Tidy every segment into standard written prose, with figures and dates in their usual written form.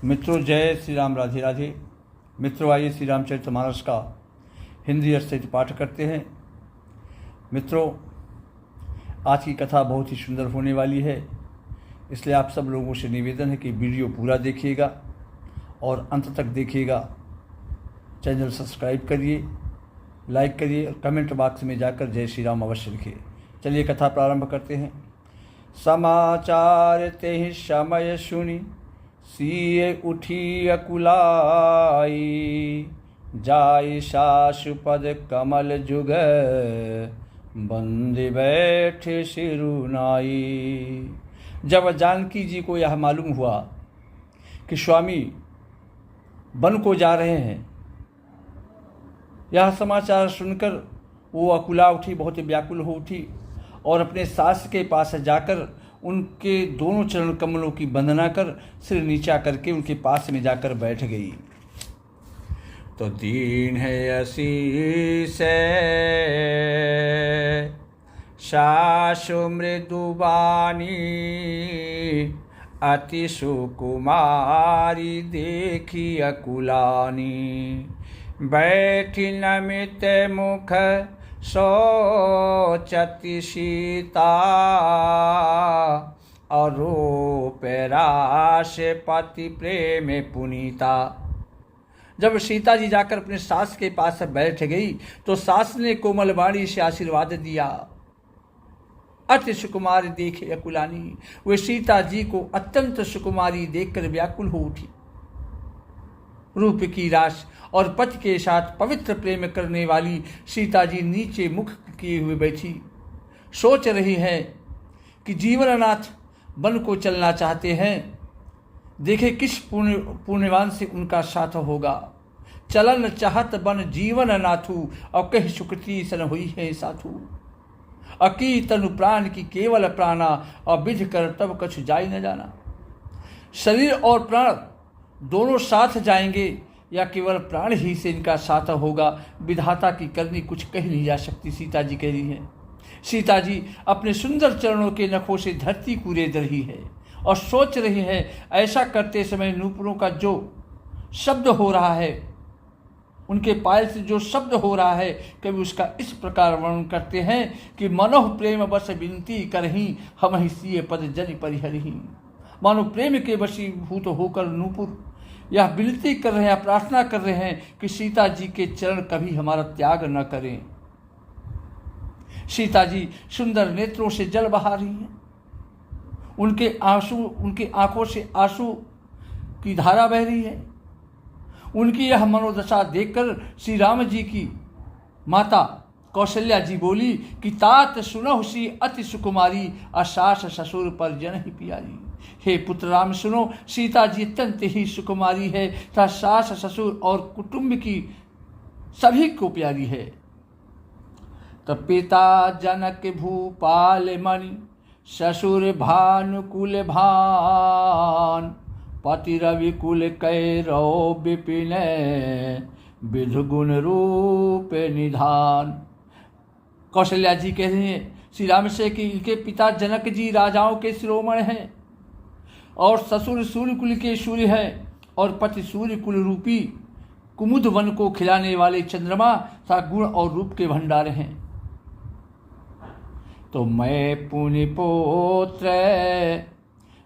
मित्रों, जय श्री राम, राधे राधे। मित्रों, आइए श्री रामचरितमानस का हिंदी अर्थ सहित पाठ करते हैं। मित्रों, आज की कथा बहुत ही सुंदर होने वाली है, इसलिए आप सब लोगों से निवेदन है कि वीडियो पूरा देखिएगा और अंत तक देखिएगा। चैनल सब्सक्राइब करिए, लाइक करिए और कमेंट बॉक्स में जाकर जय श्री राम अवश्य लिखिए। चलिए कथा प्रारंभ करते हैं। समाचार ते समय सुनी सीय उठी अकुलाई, जाय साशुपद कमल जुग बंदे बैठे सिरुनाई। जब जानकी जी को यह मालूम हुआ कि स्वामी वन को जा रहे हैं, यह समाचार सुनकर वो अकुला उठी, बहुत व्याकुल हो उठी और अपने सास के पास जाकर उनके दोनों चरण कमलों की वंदना कर सिर नीचा करके उनके पास में जाकर बैठ गई। तो दीन है आशीष सासु मृदुबानी, अति सुकुमारी देखी अकुलानी, बैठी नमित मुख सोचति सीता, और रूप रास पति प्रेम पुनीता। जब सीता जी जाकर अपने सास के पास बैठ गई तो सास ने कोमल वाणी से आशीर्वाद दिया। अति सुकुमारी देखे अकुलानी, वे सीता जी को अत्यंत सुकुमारी देखकर व्याकुल हो उठी। रूप की रास और पति के साथ पवित्र प्रेम करने वाली सीता जी नीचे मुख किए हुए बैठी सोच रही है कि जीवननाथ वन को चलना चाहते हैं, देखे किस पुण्यवान से उनका साथ होगा। चलन चाहत बन जीवन नाथू, और कह सुकृति सन हुई है साथू। अकी तनु प्राण की केवल प्राणा, और विध कर तब कछु जाई न जाना। शरीर और प्राण दोनों साथ जाएंगे या केवल प्राण ही से इनका साथ होगा, विधाता की करनी कुछ कही नहीं जा सकती। सीता जी कह रही हैं। सीता जी अपने सुंदर चरणों के नखों से धरती को रेत रही है और सोच रही है, ऐसा करते समय नूपुरों का जो शब्द हो रहा है, उनके पायल से जो शब्द हो रहा है, कभी उसका इस प्रकार वर्णन करते हैं कि मनोह प्रेम बस विनती करही, हम ही सीय पद जन परिहरही। मानो प्रेम के वशीभूत होकर नूपुर यह विनती कर रहे हैं, प्रार्थना कर रहे हैं कि सीता जी के चरण कभी हमारा त्याग न करें। सीता जी सुंदर नेत्रों से जल बहा रही हैं, उनके आंखों से आंसू की धारा बह रही है। उनकी यह मनोदशा देखकर श्री राम जी की माता कौशल्या जी बोली कि तात सुनहु सी अति सुकुमारी, असास ससुर पर जन ही प्यारी। हे पुत्र राम सुनो, सीता जी अत्यंत ही सुकुमारी है तथा सास ससुर और कुटुंब की सभी को प्यारी है। तब पिता जनक भूपाल मणि, ससुर भानुकुल भान, पति रवि कुल कैरव विपिन, विधु गुण रूप निधान। कौशल्या जी कह रहे हैं श्री राम से कि इनके पिता जनक जी राजाओं के शिरोमणि हैं और ससुर सूर्य कुल के सूर्य हैं और पति सूर्य कुल रूपी कुमुद वन को खिलाने वाले चंद्रमा तथा गुण और रूप के भंडार हैं। तो मैं पुनि पुत्र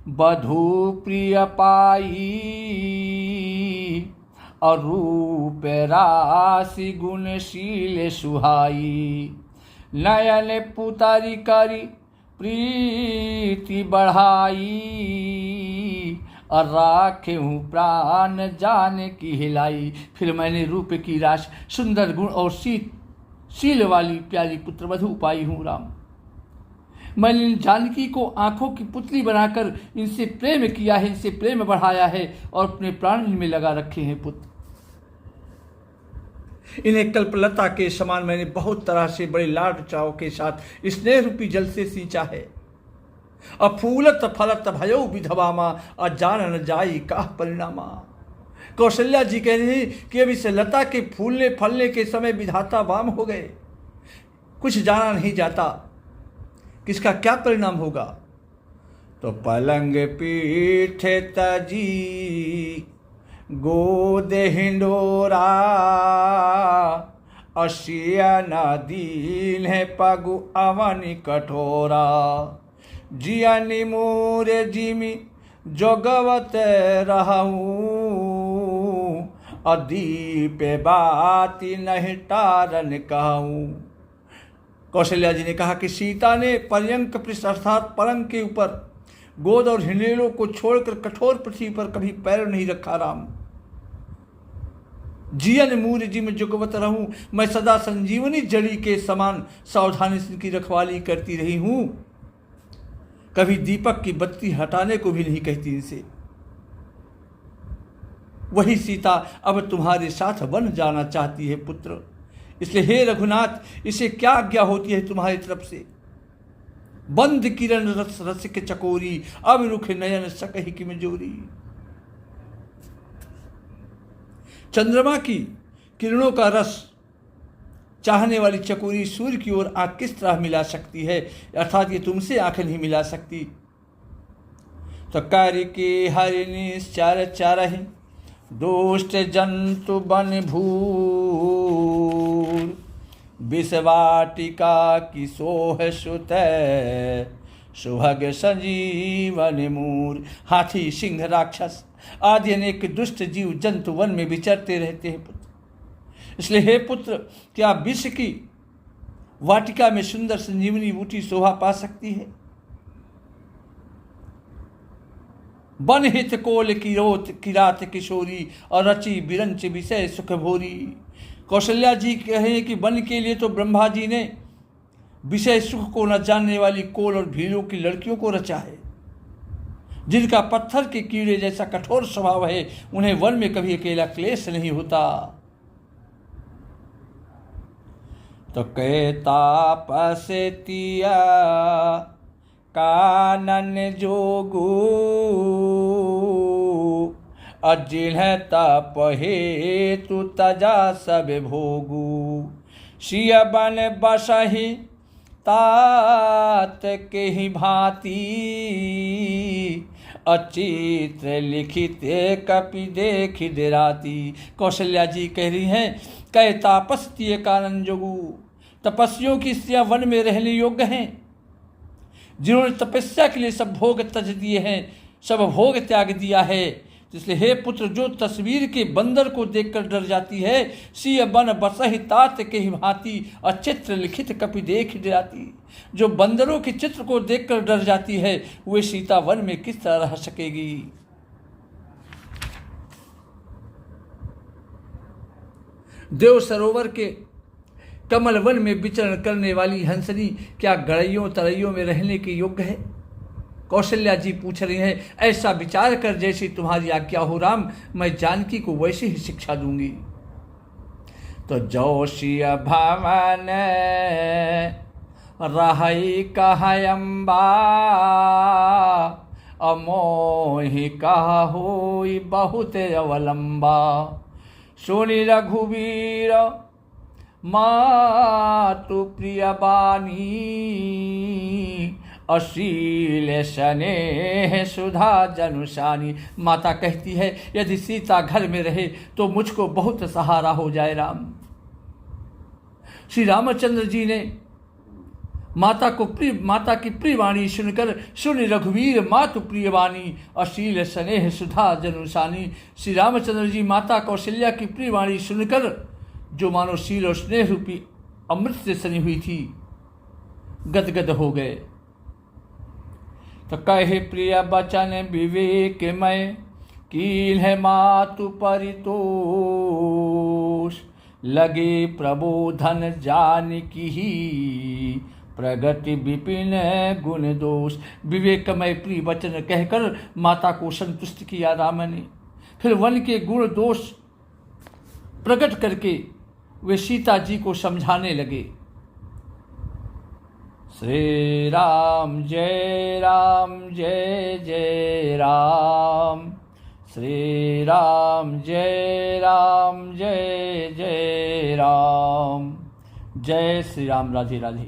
बधू प्रिय पाई, और रूप राशि गुणशील सुहाई, नयन पुतारी करी प्रीति बढ़ाई, और राखे हूँ प्राण जान की हिलाई। फिर मैंने रूप की राश, सुंदर गुण और शील वाली प्यारी पुत्र वधू पाई हूँ राम। मैंने जानकी को आंखों की पुतली बनाकर इनसे प्रेम किया है, इनसे प्रेम बढ़ाया है और अपने प्राण इनमें लगा रखे हैं पुत्र। इन्हें कल्पलता के समान मैंने बहुत तरह से बड़े लाड चाव के साथ स्नेह रूपी जल से सींचा है। अफूलत फलत भयो विधवामा, अजान न जाई का परिणामा। कौशल्या जी कह रही कि अब इस लता के फूलने फलने के समय विधाता वाम हो गए, कुछ जाना नहीं जाता किसका क्या परिणाम होगा। तो पलंग पीठ तजी गोद हिंडोरा, अशिया नदीन है पगु अवनि कठोरा। जिया निमूर जिमि जोगवत रहूं, अदीप बाती नहीं टारन कहूं। कौशल्या जी ने कहा कि सीता ने पर्यंक पृष्ठ अर्थात पलंग के ऊपर गोद और हिंडोरों को छोड़कर कठोर पृथ्वी पर कभी पैर नहीं रखा। राम जियन मूर जी में जुगवत रहूं, मैं सदा संजीवनी जड़ी के समान सावधानी से इनकी रखवाली करती रही हूं, कभी दीपक की बत्ती हटाने को भी नहीं कहती इनसे। वही सीता अब तुम्हारे साथ वन जाना चाहती है पुत्र, इसलिए हे रघुनाथ इसे क्या आज्ञा होती है तुम्हारी तरफ से। बंद किरण रस रस के चकोरी, अब रुख नयन सकहि की मजोरी। चंद्रमा की किरणों का रस चाहने वाली चकोरी सूर्य की ओर आंख किस तरह मिला सकती है, अर्थात ये तुमसे आंखें नहीं मिला सकती। तो कार्य के हरिणी चार चारहि, दुष्ट जंतु बन भूर। विषवाटिका की सोह सुत, सुभग संजीवन मूर। हाथी, सिंह, राक्षस आदि अनेक दुष्ट जीव जंतु वन में विचरते रहते हैं पुत्र, इसलिए हे पुत्र क्या विष की वाटिका में सुंदर संजीवनी बूटी शोभा पा सकती है। वन हित कोल किरोत किरात किशोरी, और रची बिरंच विषय सुख भोरी। कौशल्या जी कहे कि वन के लिए तो ब्रह्मा जी ने विषय सुख को न जानने वाली कोल और भीलों की लड़कियों को रचा है, जिनका पत्थर के कीड़े जैसा कठोर स्वभाव है। उन्हें वन में कभी अकेला क्लेश नहीं होता। तो कहतापसेतिया कानन जोगू, अजिन्ह तप हेतु तजा सब भोगू। सिय बन बसहि तात के ही भांति, अचित्र लिखित कपि देखि डेराती। कौशल्या जी कह रही हैं, कह तापस्तीय कानन जोगू, तपस्वियों की स्त्रियां वन में रहने योग्य हैं, जिन्होंने तपस्या के लिए सब भोग त्यज दिए हैं, सब भोग त्याग दिया है। इसलिए हे पुत्र जो तस्वीर के बंदर को देखकर डर जाती है, सिय बन बसहि तात के ही भांति, अचित्र लिखित कपि देख डराती। जो बंदरों के चित्र को देखकर डर जाती है, वे सीता वन में किस तरह रह सकेगी। देव सरोवर के कमल वन में विचरण करने वाली हंसनी क्या गड़ैयों तरैयों में रहने के योग्य है। कौशल्या जी पूछ रही हैं, ऐसा विचार कर जैसी तुम्हारी आज्ञा हो राम, मैं जानकी को वैसे ही शिक्षा दूंगी। तो जोशिय भवन रही कहयम्बा, अमोहि कहा होई बहुत अवलंबा। सुनि रघुवीर मातु प्रिय बानी, अशील स्नेह सुधा जनुषानी। माता कहती है यदि सीता घर में रहे तो मुझको बहुत सहारा हो जाए राम। श्री रामचंद्र जी ने माता की प्रिय वाणी सुनकर, सुन रघुवीर मातु प्रिय वाणी, अशील स्नेह सुधा जनुषानी। श्री रामचंद्र जी माता कौशल्या की प्रिय वाणी सुनकर, जो मानो शील और स्नेह रूपी अमृत से सनी हुई थी, गदगद हो गए। तो कहे प्रिय बचन विवेकमय, कीन है मातु परितोष। लगे प्रबोधन जानकी ही, प्रगति विपिन गुण दोष। विवेकमय प्रिय वचन कहकर माता को संतुष्ट किया राम ने। फिर वन के गुण दोष प्रकट करके वे सीता जी को समझाने लगे। श्री राम जय जय राम, श्री राम जय जय राम। जय श्री राम। राधे राधे।